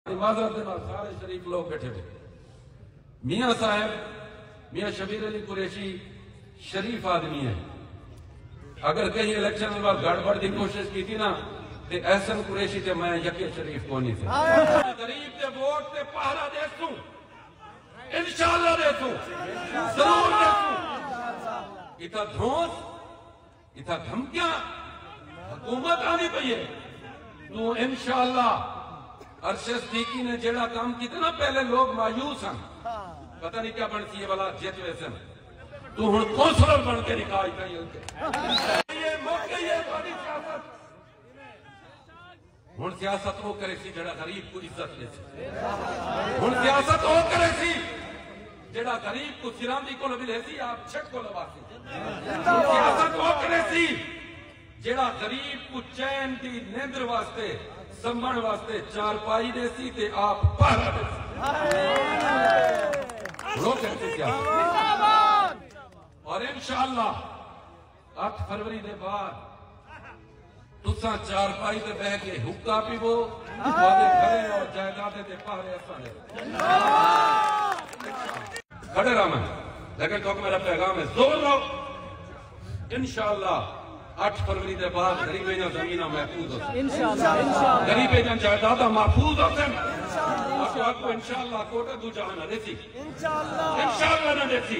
सारे शरीफ लोग बैठे थे। मियाँ साहब मियाँ शबीर अली कुरैशी शरीफ आदमी है। अगर कहीं इलेक्शन में गड़बड़ की कोशिश की थी ना तो एहसन कुरैशी ते मैं यके शरीफ को नहीं थे। गरीब के वोट से पहरा देसू, इंशाअल्लाह देसू, जरूर देसू। इतना धौंस, इतना धमकियां हुकूमत आनी पई है तू इंशाअल्लाह। अरशद सिद्दीकी ने जेड़ा काम कितना पहले लोग मायूस हैं, पता नहीं क्या बनती है वाला जित वैसे तू हूं कौंसलर बन के दिखा ये मौके ये बड़ी सियासत हूं सियासत वो करे सी जेड़ा गरीब को इज्जत दे हूं सियासत वो करे सी जेड़ा गरीब को सिरांदी को मिले सी आप छक को लवासी सियासत वो करे सी जेड़ा गरीब को चैन की नींद वास्ते संभण वास्ते चारपाई देसी ते आप पहरा देसी और इंशाअल्लाह 8 फरवरी के बाद तुसा चारपाई ते बह के हुक्का पीवो घरे और जायदादे ते पहरे असाने खड़े रहा। लेकिन तो मेरा पैगाम है जोर लो इंशाअल्लाह 8 फरवरी के बाद गरीबे जमीन महफूज हो गरीबे जायदादा महफूज होते इंशाअल्लाह कोटा दूजा न देसी इंशाअल्लाह न देसी।